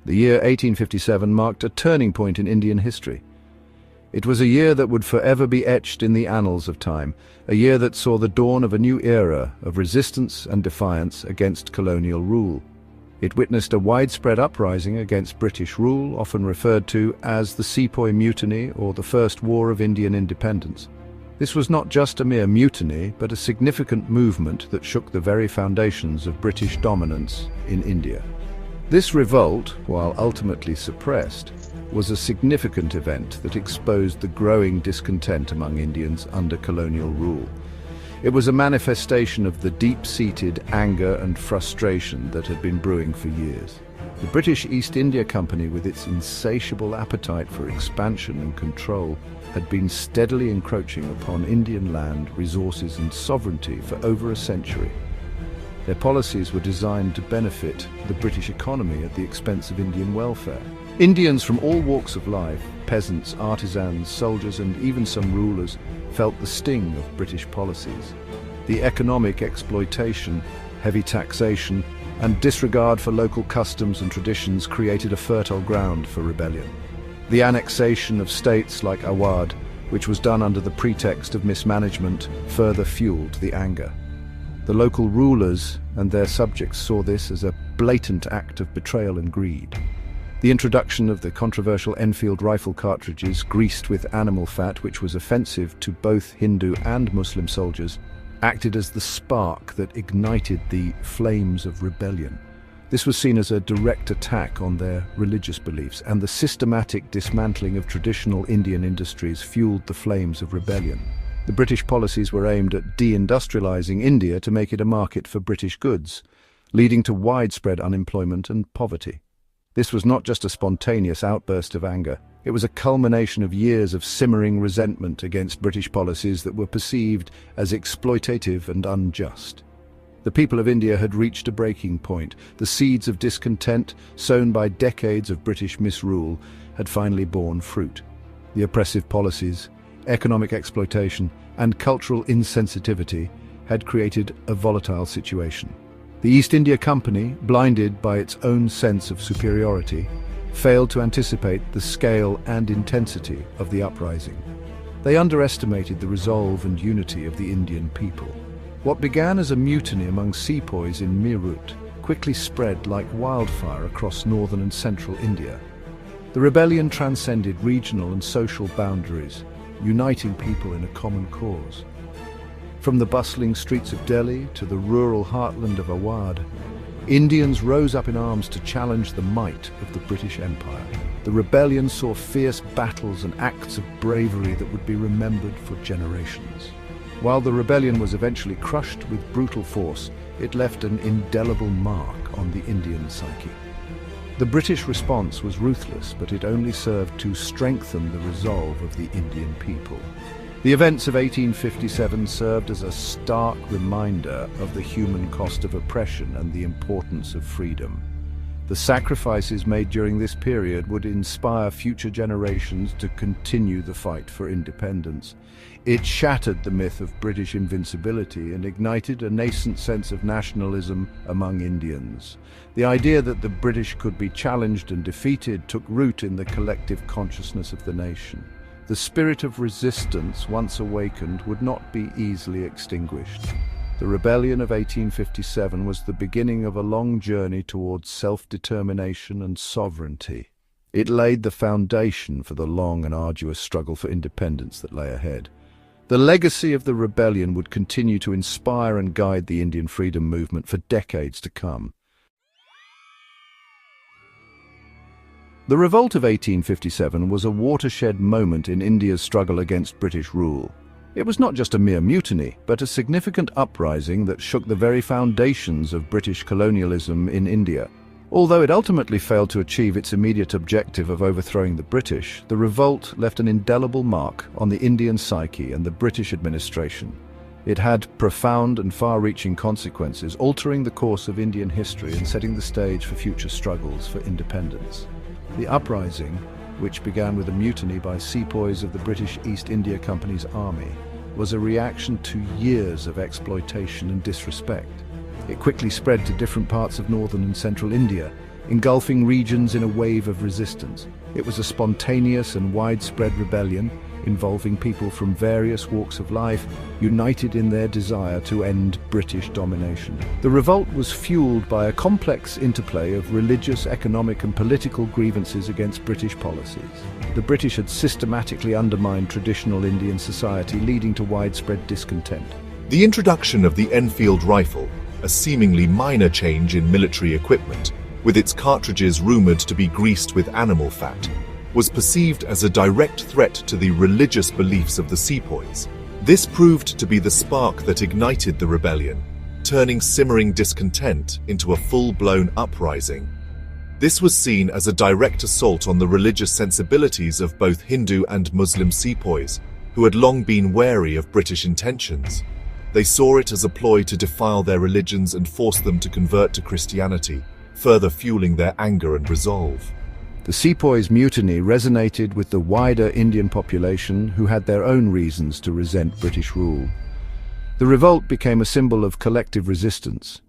The year 1857 marked a turning point in Indian history. It was a year that would forever be etched in the annals of time, a year that saw the dawn of a new era of resistance and defiance against colonial rule. It witnessed a widespread uprising against British rule, often referred to as the Sepoy Mutiny or the First War of Indian Independence. This was not just a mere mutiny, but a significant movement that shook the very foundations of British dominance in India. This revolt, while ultimately suppressed, was a significant event that exposed the growing discontent among Indians under colonial rule. It was a manifestation of the deep-seated anger and frustration that had been brewing for years. The British East India Company, with its insatiable appetite for expansion and control, had been steadily encroaching upon Indian land, resources and sovereignty for over a century. Their policies were designed to benefit the British economy at the expense of Indian welfare. Indians from all walks of life, peasants, artisans, soldiers and even some rulers, felt the sting of British policies. The economic exploitation, heavy taxation, and disregard for local customs and traditions created a fertile ground for rebellion. The annexation of states like Awadh, which was done under the pretext of mismanagement, further fueled the anger. The local rulers and their subjects saw this as a blatant act of betrayal and greed. The introduction of the controversial Enfield rifle cartridges, greased with animal fat, which was offensive to both Hindu and Muslim soldiers, acted as the spark that ignited the flames of rebellion. This was seen as a direct attack on their religious beliefs, and the systematic dismantling of traditional Indian industries fueled the flames of rebellion. The British policies were aimed at deindustrializing India to make it a market for British goods, leading to widespread unemployment and poverty. This was not just a spontaneous outburst of anger. It was a culmination of years of simmering resentment against British policies that were perceived as exploitative and unjust. The people of India had reached a breaking point. The seeds of discontent, sown by decades of British misrule, had finally borne fruit. The oppressive policies, economic exploitation, and cultural insensitivity had created a volatile situation. The East India Company, blinded by its own sense of superiority, failed to anticipate the scale and intensity of the uprising. They underestimated the resolve and unity of the Indian people. What began as a mutiny among sepoys in Meerut quickly spread like wildfire across northern and central India. The rebellion transcended regional and social boundaries, uniting people in a common cause. From the bustling streets of Delhi to the rural heartland of Awadh, Indians rose up in arms to challenge the might of the British Empire. The rebellion saw fierce battles and acts of bravery that would be remembered for generations. While the rebellion was eventually crushed with brutal force, it left an indelible mark on the Indian psyche. The British response was ruthless, but it only served to strengthen the resolve of the Indian people. The events of 1857 served as a stark reminder of the human cost of oppression and the importance of freedom. The sacrifices made during this period would inspire future generations to continue the fight for independence. It shattered the myth of British invincibility and ignited a nascent sense of nationalism among Indians. The idea that the British could be challenged and defeated took root in the collective consciousness of the nation. The spirit of resistance, once awakened, would not be easily extinguished. The rebellion of 1857 was the beginning of a long journey towards self-determination and sovereignty. It laid the foundation for the long and arduous struggle for independence that lay ahead. The legacy of the rebellion would continue to inspire and guide the Indian freedom movement for decades to come. The revolt of 1857 was a watershed moment in India's struggle against British rule. It was not just a mere mutiny, but a significant uprising that shook the very foundations of British colonialism in India. Although it ultimately failed to achieve its immediate objective of overthrowing the British, the revolt left an indelible mark on the Indian psyche and the British administration. It had profound and far-reaching consequences, altering the course of Indian history and setting the stage for future struggles for independence. The uprising, which began with a mutiny by sepoys of the British East India Company's army, was a reaction to years of exploitation and disrespect. It quickly spread to different parts of northern and central India, engulfing regions in a wave of resistance. It was a spontaneous and widespread rebellion involving people from various walks of life, united in their desire to end British domination. The revolt was fueled by a complex interplay of religious, economic and political grievances against British policies. The British had systematically undermined traditional Indian society, leading to widespread discontent. The introduction of the Enfield rifle, a seemingly minor change in military equipment, with its cartridges rumoured to be greased with animal fat, was perceived as a direct threat to the religious beliefs of the sepoys. This proved to be the spark that ignited the rebellion, turning simmering discontent into a full-blown uprising. This was seen as a direct assault on the religious sensibilities of both Hindu and Muslim sepoys, who had long been wary of British intentions. They saw it as a ploy to defile their religions and force them to convert to Christianity, further fueling their anger and resolve. The sepoys' mutiny resonated with the wider Indian population, who had their own reasons to resent British rule. The revolt became a symbol of collective resistance.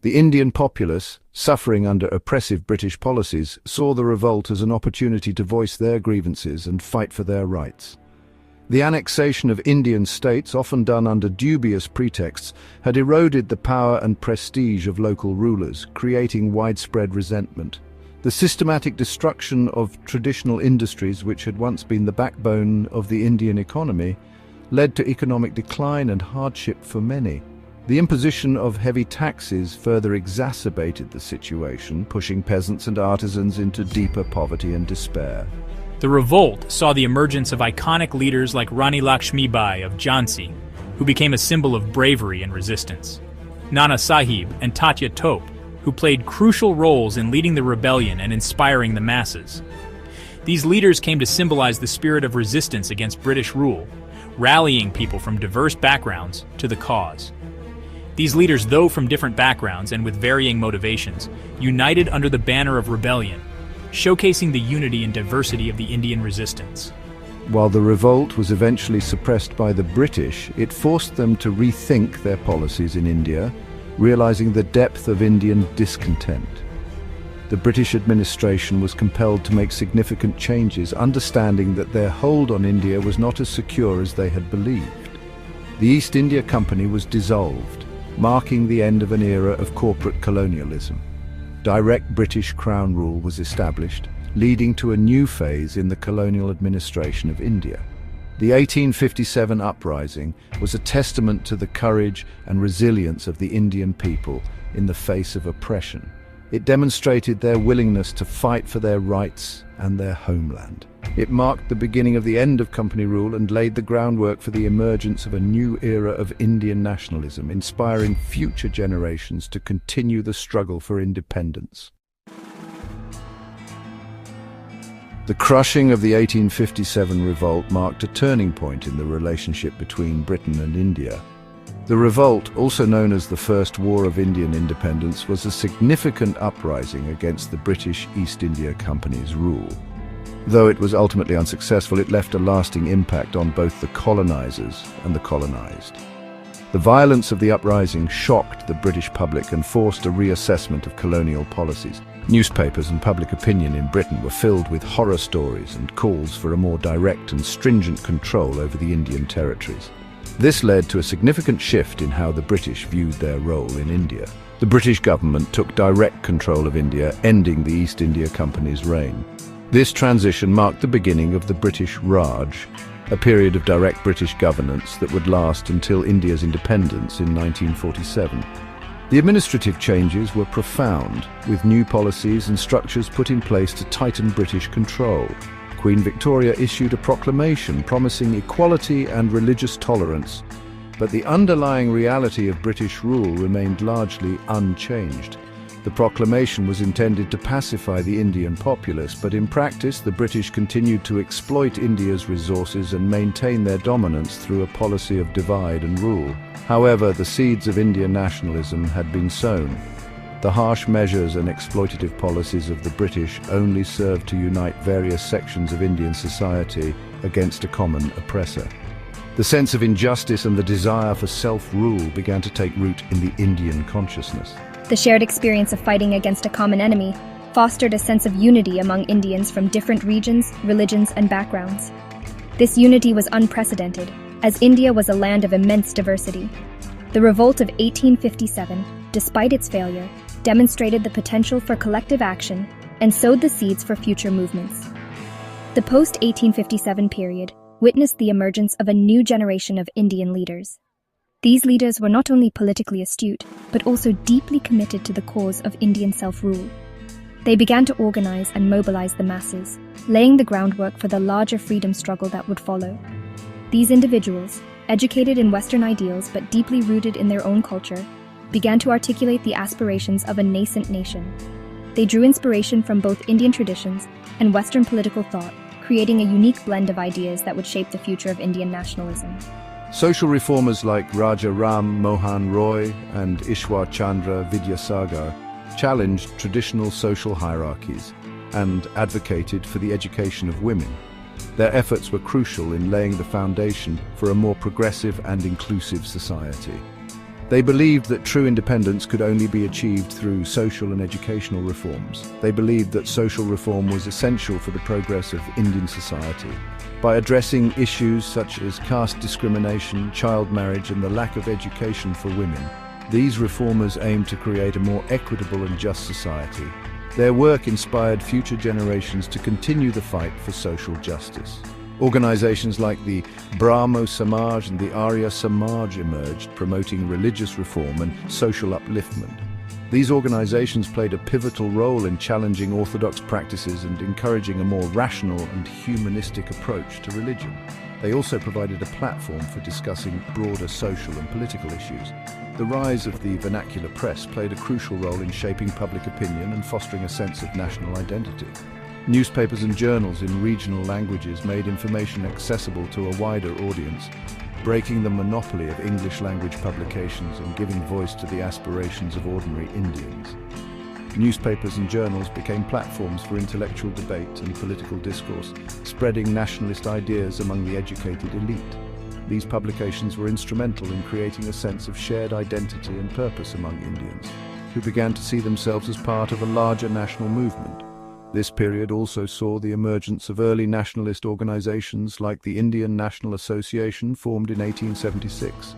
The Indian populace, suffering under oppressive British policies, saw the revolt as an opportunity to voice their grievances and fight for their rights. The annexation of Indian states, often done under dubious pretexts, had eroded the power and prestige of local rulers, creating widespread resentment. The systematic destruction of traditional industries, which had once been the backbone of the Indian economy, led to economic decline and hardship for many. The imposition of heavy taxes further exacerbated the situation, pushing peasants and artisans into deeper poverty and despair. The revolt saw the emergence of iconic leaders like Rani Lakshmibai of Jhansi, who became a symbol of bravery and resistance. Nana Sahib and Tatya Tope, who played crucial roles in leading the rebellion and inspiring the masses. These leaders came to symbolize the spirit of resistance against British rule, rallying people from diverse backgrounds to the cause. These leaders, though from different backgrounds and with varying motivations, united under the banner of rebellion, showcasing the unity and diversity of the Indian resistance. While the revolt was eventually suppressed by the British, it forced them to rethink their policies in India, realizing the depth of Indian discontent. The British administration was compelled to make significant changes, understanding that their hold on India was not as secure as they had believed. The East India Company was dissolved, marking the end of an era of corporate colonialism. Direct British Crown rule was established, leading to a new phase in the colonial administration of India. The 1857 uprising was a testament to the courage and resilience of the Indian people in the face of oppression. It demonstrated their willingness to fight for their rights and their homeland. It marked the beginning of the end of company rule and laid the groundwork for the emergence of a new era of Indian nationalism, inspiring future generations to continue the struggle for independence. The crushing of the 1857 revolt marked a turning point in the relationship between Britain and India. The revolt, also known as the First War of Indian Independence, was a significant uprising against the British East India Company's rule. Though it was ultimately unsuccessful, it left a lasting impact on both the colonizers and the colonized. The violence of the uprising shocked the British public and forced a reassessment of colonial policies. Newspapers and public opinion in Britain were filled with horror stories and calls for a more direct and stringent control over the Indian territories. This led to a significant shift in how the British viewed their role in India. The British government took direct control of India, ending the East India Company's reign. This transition marked the beginning of the British Raj, a period of direct British governance that would last until India's independence in 1947. The administrative changes were profound, with new policies and structures put in place to tighten British control. Queen Victoria issued a proclamation promising equality and religious tolerance, but the underlying reality of British rule remained largely unchanged. The proclamation was intended to pacify the Indian populace, but in practice the British continued to exploit India's resources and maintain their dominance through a policy of divide and rule. However, the seeds of Indian nationalism had been sown. The harsh measures and exploitative policies of the British only served to unite various sections of Indian society against a common oppressor. The sense of injustice and the desire for self-rule began to take root in the Indian consciousness. The shared experience of fighting against a common enemy fostered a sense of unity among Indians from different regions, religions, and backgrounds. This unity was unprecedented, as India was a land of immense diversity. The revolt of 1857, despite its failure, demonstrated the potential for collective action and sowed the seeds for future movements. The post-1857 period witnessed the emergence of a new generation of Indian leaders. These leaders were not only politically astute, but also deeply committed to the cause of Indian self-rule. They began to organize and mobilize the masses, laying the groundwork for the larger freedom struggle that would follow. These individuals, educated in Western ideals but deeply rooted in their own culture, began to articulate the aspirations of a nascent nation. They drew inspiration from both Indian traditions and Western political thought, creating a unique blend of ideas that would shape the future of Indian nationalism. Social reformers like Raja Ram Mohan Roy and Ishwar Chandra Vidyasagar challenged traditional social hierarchies and advocated for the education of women. Their efforts were crucial in laying the foundation for a more progressive and inclusive society. They believed that true independence could only be achieved through social and educational reforms. They believed that social reform was essential for the progress of Indian society. By addressing issues such as caste discrimination, child marriage, and the lack of education for women, these reformers aimed to create a more equitable and just society. Their work inspired future generations to continue the fight for social justice. Organizations like the Brahmo Samaj and the Arya Samaj emerged, promoting religious reform and social upliftment. These organizations played a pivotal role in challenging orthodox practices and encouraging a more rational and humanistic approach to religion. They also provided a platform for discussing broader social and political issues. The rise of the vernacular press played a crucial role in shaping public opinion and fostering a sense of national identity. Newspapers and journals in regional languages made information accessible to a wider audience, breaking the monopoly of English-language publications and giving voice to the aspirations of ordinary Indians. Newspapers and journals became platforms for intellectual debate and political discourse, spreading nationalist ideas among the educated elite. These publications were instrumental in creating a sense of shared identity and purpose among Indians, who began to see themselves as part of a larger national movement. This period also saw the emergence of early nationalist organizations like the Indian National Association, formed in 1876.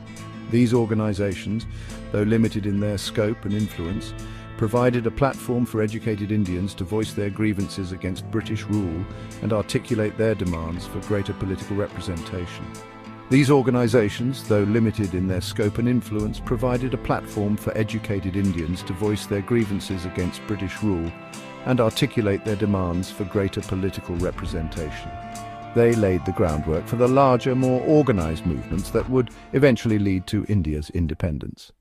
These organizations, though limited in their scope and influence, provided a platform for educated Indians to voice their grievances against British rule and articulate their demands for greater political representation. These organizations, though limited in their scope and influence, provided a platform for educated Indians to voice their grievances against British rule and articulate their demands for greater political representation. They laid the groundwork for the larger, more organized movements that would eventually lead to India's independence.